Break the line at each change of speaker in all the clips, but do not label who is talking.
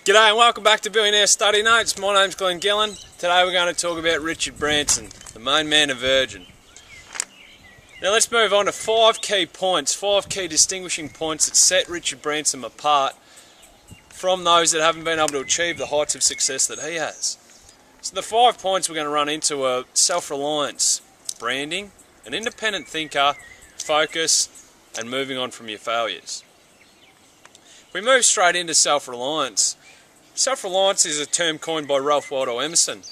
G'day and welcome back to Billionaire Study Notes. My name's Glenn Gillen. Today we're going to talk about Richard Branson, the main man of Virgin. Now let's move on to 5 key points, 5 key distinguishing points that set Richard Branson apart from those that haven't been able to achieve the heights of success that he has. So the 5 points we're going to run into are self-reliance, branding, an independent thinker, focus, and moving on from your failures. If we move straight into self-reliance, self-reliance is a term coined by Ralph Waldo Emerson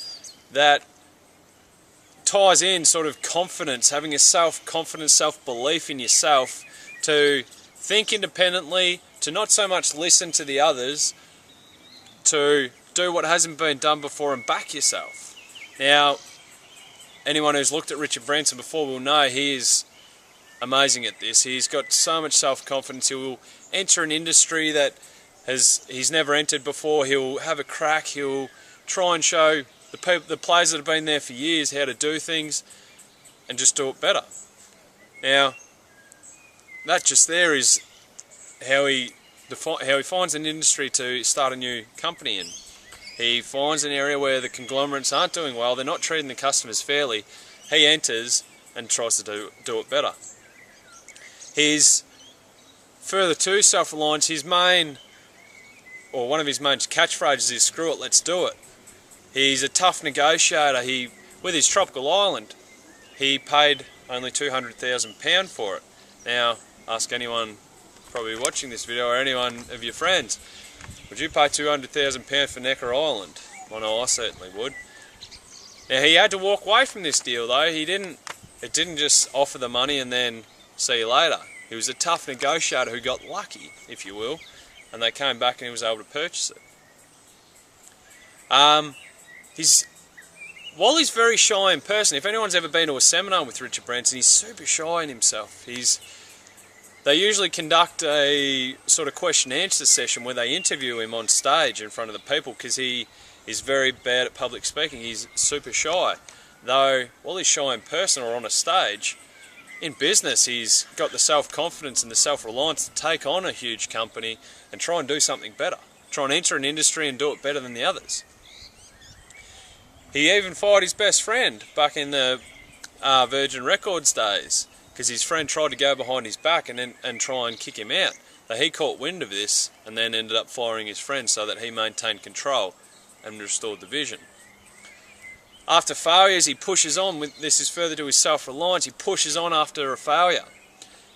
that ties in sort of confidence, having a self-confidence, self-belief in yourself, to think independently, to not so much listen to the others, to do what hasn't been done before and back yourself. Now, anyone who's looked at Richard Branson before will know he is amazing at this. He's got so much self-confidence. He will enter an industry that he's never entered before. He'll have a crack. He'll try and show the players that have been there for years how to do things and just do it better. Now, that just there is how he finds an industry to start a new company in. He finds an area where the conglomerates aren't doing well, they're not treating the customers fairly. He enters and tries to do it better. He's further to self-reliance. One of his main catchphrases is "screw it, let's do it." He's a tough negotiator. With his tropical island, he paid only £200,000 for it. Now, ask anyone probably watching this video or anyone of your friends, would you pay £200,000 for Necker Island? Well, no, I certainly would. Now, he had to walk away from this deal though. It didn't just offer the money and then see you later. He was a tough negotiator who got lucky, if you will, and they came back and he was able to purchase it. While he's very shy in person, if anyone's ever been to a seminar with Richard Branson, he's super shy in himself. They usually conduct a sort of question and answer session where they interview him on stage in front of the people because he is very bad at public speaking. He's super shy. Though, while he's shy in person or on a stage, in business he's got the self-confidence and the self-reliance to take on a huge company and try and do something better. Try and enter an industry and do it better than the others. He even fired his best friend back in the Virgin Records days because his friend tried to go behind his back and try and kick him out. So he caught wind of this and then ended up firing his friend so that he maintained control and restored the vision. After failures, he pushes on. This is further to his self-reliance. He pushes on after a failure.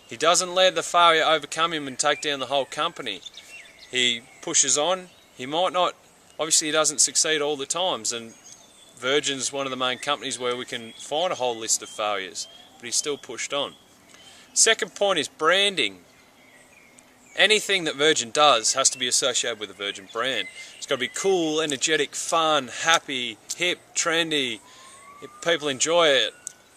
He doesn't let the failure overcome him and take down the whole company. He pushes on. He might not, obviously he doesn't succeed all the times, and Virgin's one of the main companies where we can find a whole list of failures, but he's still pushed on. Second point is branding. Anything that Virgin does has to be associated with a Virgin brand. It's got to be cool, energetic, fun, happy, hip, trendy. People enjoy it.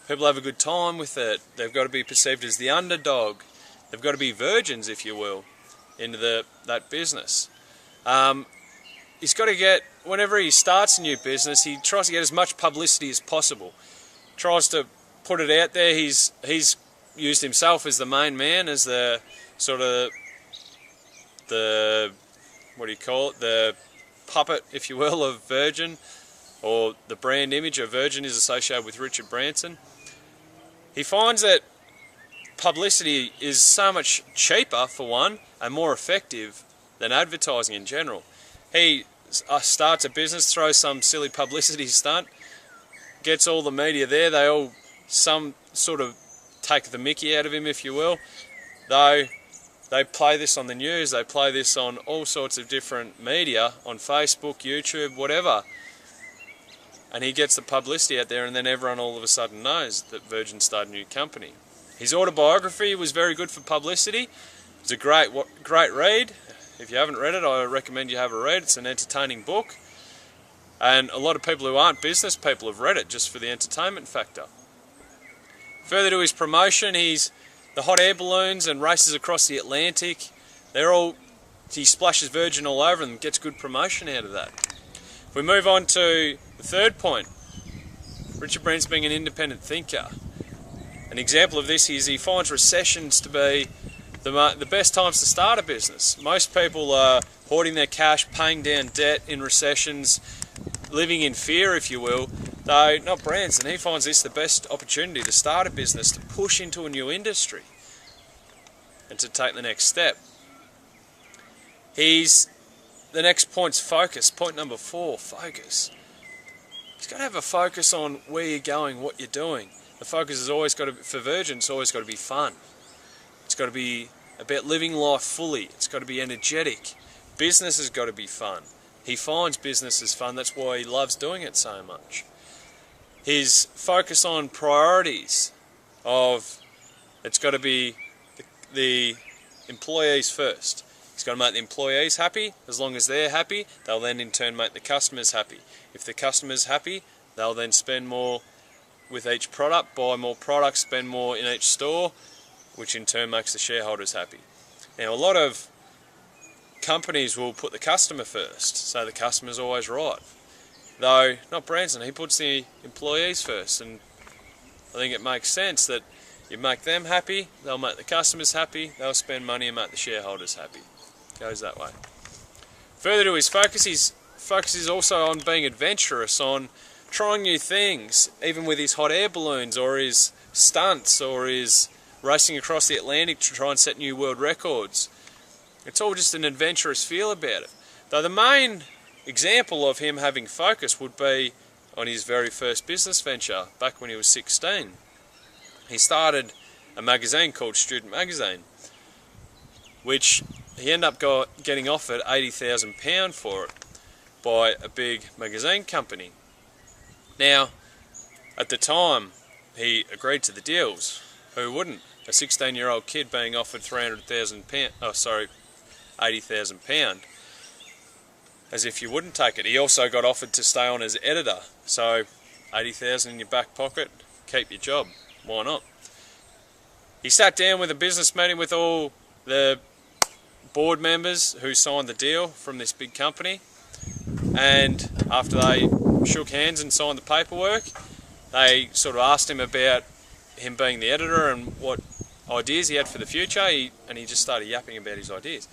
People have a good time with it. They've got to be perceived as the underdog. They've got to be virgins, if you will, into that business. He's got to get, whenever he starts a new business, he tries to get as much publicity as possible. Tries to put it out there. He's used himself as the main man, as the sort of the puppet, if you will, of Virgin, or the brand image of Virgin is associated with Richard Branson. He finds that publicity is so much cheaper, for one, and more effective than advertising in general. He starts a business, throws some silly publicity stunt, gets all the media there. Some sort of take the mickey out of him, if you will, though. They play this on the news, they play this on all sorts of different media, on Facebook, YouTube, whatever. And he gets the publicity out there, and then everyone all of a sudden knows that Virgin started a new company. His autobiography was very good for publicity. It's a great read. If you haven't read it, I recommend you have a read. It's an entertaining book. And a lot of people who aren't business people have read it just for the entertainment factor. Further to his promotion, the hot air balloons and races across the Atlantic, he splashes Virgin all over them, gets good promotion out of that. If we move on to the third point, Richard Branson being an independent thinker. An example of this is he finds recessions to be the best times to start a business. Most people are hoarding their cash, paying down debt in recessions, living in fear, if you will. Though not Branson, he finds this the best opportunity to start a business, to push into a new industry and to take the next step. The next point's focus. Point number 4, focus. He's got to have a focus on where you're going, what you're doing. The focus has always got to be, for Virgin, it's always got to be fun. It's got to be about living life fully. It's got to be energetic. Business has got to be fun. He finds business is fun. That's why he loves doing it so much. His focus on priorities of it's got to be the employees first. He's got to make the employees happy. As long as they're happy, they'll then in turn make the customers happy. If the customer's happy, they'll then spend more with each product, buy more products, spend more in each store, which in turn makes the shareholders happy. Now, a lot of companies will put the customer first, so the customer's always right. Though, not Branson, he puts the employees first, and I think it makes sense that you make them happy, they'll make the customers happy, they'll spend money and make the shareholders happy. Goes that way. Further to his focus is also on being adventurous, on trying new things, even with his hot air balloons or his stunts or his racing across the Atlantic to try and set new world records. It's all just an adventurous feel about it. Though the main example of him having focus would be on his very first business venture back when he was 16. He started a magazine called Student Magazine, which he ended up getting offered £80,000 for it by a big magazine company. Now, at the time, he agreed to the deals. Who wouldn't? A 16-year-old kid being offered £80,000. As if you wouldn't take it. He also got offered to stay on as editor. So, £80,000 in your back pocket, keep your job. Why not? He sat down with a business meeting with all the board members who signed the deal from this big company, and after they shook hands and signed the paperwork, they sort of asked him about him being the editor and what ideas he had for the future, and he just started yapping about his ideas.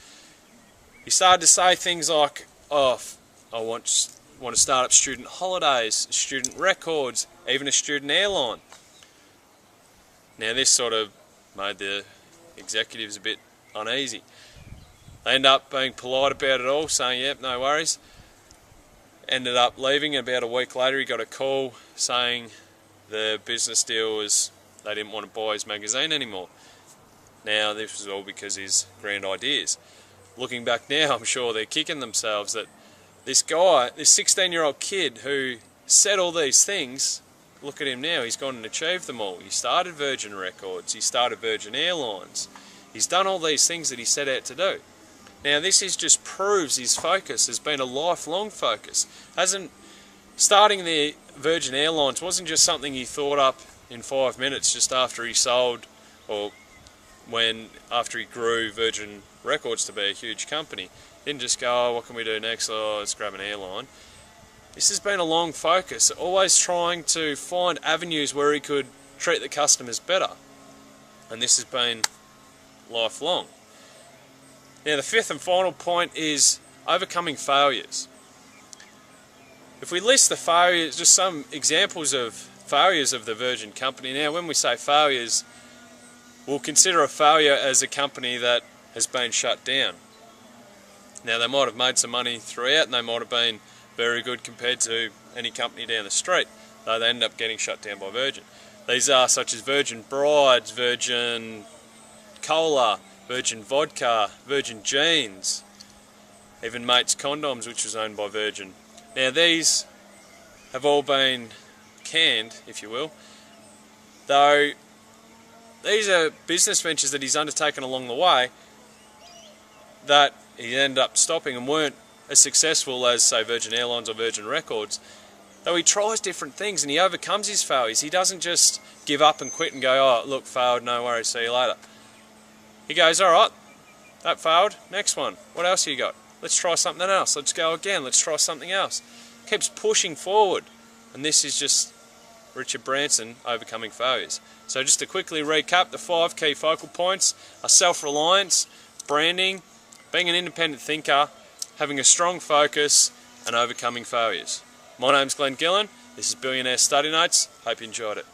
He started to say things like, oh, I want to start up student holidays, student records, even a student airline. Now this sort of made the executives a bit uneasy. They ended up being polite about it all, saying, yep, no worries. Ended up leaving, and about a week later he got a call saying the business deal was they didn't want to buy his magazine anymore. Now this was all because of his grand ideas. Looking back now, I'm sure they're kicking themselves that this guy, this 16-year-old kid who said all these things, look at him now, he's gone and achieved them all. He started Virgin Records, he started Virgin Airlines, he's done all these things that he set out to do. Now this just proves his focus has been a lifelong focus. Starting the Virgin Airlines wasn't just something he thought up in 5 minutes just after he sold, or after he grew Virgin Records to be a huge company. He didn't just go, oh, what can we do next? Oh, let's grab an airline. This has been a long focus, always trying to find avenues where he could treat the customers better. And this has been lifelong. Now the fifth and final point is overcoming failures. If we list the failures, just some examples of failures of the Virgin company. Now when we say failures, we'll consider a failure as a company that has been shut down. Now they might have made some money throughout and they might have been very good compared to any company down the street, though they ended up getting shut down by Virgin. These are such as Virgin Brides, Virgin Cola, Virgin Vodka, Virgin Jeans, even Mates Condoms, which was owned by Virgin. Now these have all been canned, if you will, though these are business ventures that he's undertaken along the way that he ended up stopping and weren't as successful as, say, Virgin Airlines or Virgin Records. Though he tries different things and he overcomes his failures. He doesn't just give up and quit and go, oh, look, failed, no worries, see you later. He goes, alright, that failed, next one. What else you got? Let's try something else. Let's go again, let's try something else. Keeps pushing forward. And this is just Richard Branson, Overcoming Failures. So just to quickly recap, the 5 key focal points are self-reliance, branding, being an independent thinker, having a strong focus, and overcoming failures. My name's Glenn Gillen. This is Billionaire Study Notes. Hope you enjoyed it.